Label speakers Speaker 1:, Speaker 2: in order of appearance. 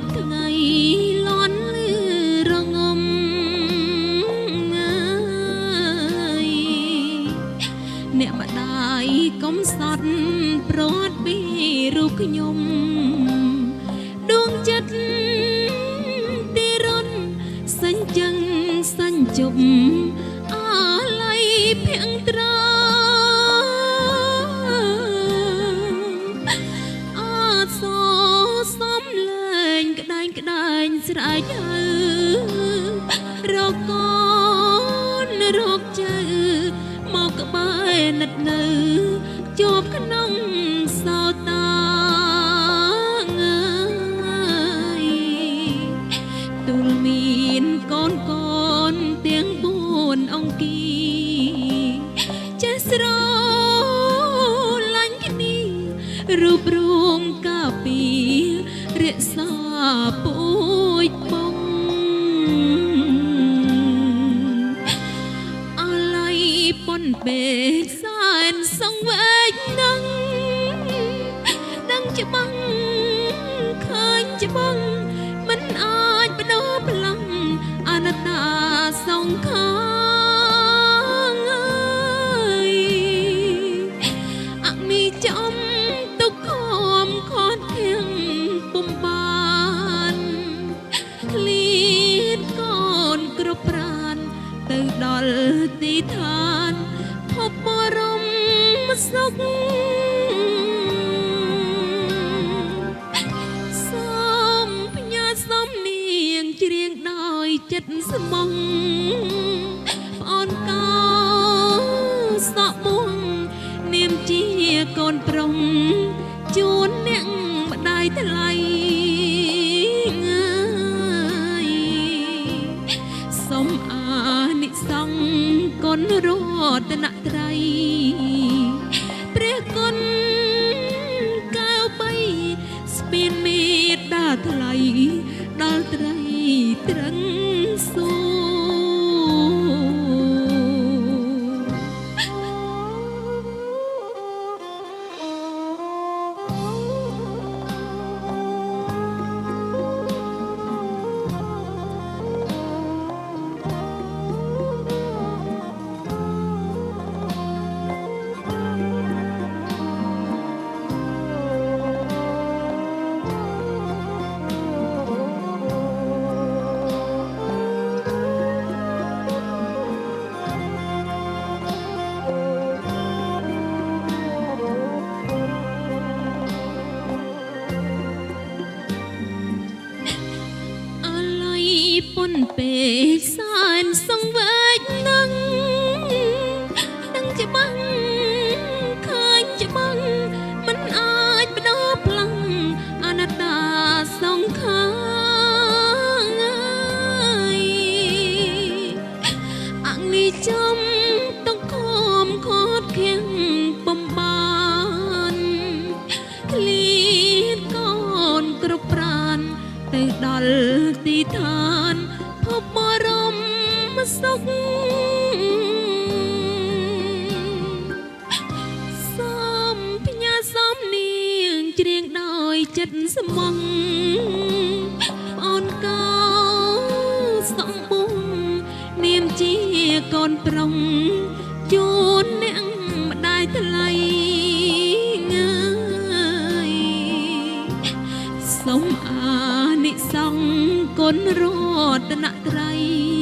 Speaker 1: ប់ថ្ងៃលន់លឺរងំអ្នកម្ដាយកុំសត់ប្រត់ពីរូបខ្ញុំដួងចិត្តទីរុនសញ្ចឹងសញ្ជប់អាល័យភាំងត្រាសំលែងក្តែងក្តែងស្រែកហៅរកកូនរកចៅមកក្បែរនិតនៅជាប់ក្នុងសោតាងាយទូលមានកូនកូនទាំង4អង្គីចេះស្រឡាញ់គ្នារូបរាងកាពីរក្សាពួយបងអាល័យប៉ុនពេកសែនសងវែកដឹងច្បាស់ឃើញច្បាស់មិនអាចបដូរផ្លាំងអនត្តាសង្ខារអមីចំទុកខំខត់ធៀងពុំបានឃ្លៀតកូនគ្រប់ប្រានទៅដល់ទីឋានភពបរមសុខសូមផ្ញើសំនៀងច្រៀងដោយចិត្តស្មោះប្អូនកោសក់មួងនាមជាកូនប្រុងជួនអ្នកម្ដាយថ្លៃសូមអានិសង្ឃគុណរតនត្រ័យព្រះគុណកៅបីស្ពានមេត្តាថ្លៃដល់ត្រីត្រឹងសួគ៌ប៉ុនពេកសែនសងវែកដឹងច្បាស់ឃើញច្បាស់មិនអាចបដូរផ្លាំងអនត្តាសង្ខារអង្នីចំต้องខំខត់ខៀងបំបានឃ្លៀតកូនគ្រប់ប្រានទៅដល់ទីឋានភពបរមសុខសូមផ្ញើសំនៀងច្រៀងដោយចិត្តស្មោះប្អូនកោសង្បុងនាមជាកូនប្រុងជួនអ្នកម្ដាយថ្លៃងាយសូមអានិសង្ឃគុណរតនត្រ័យ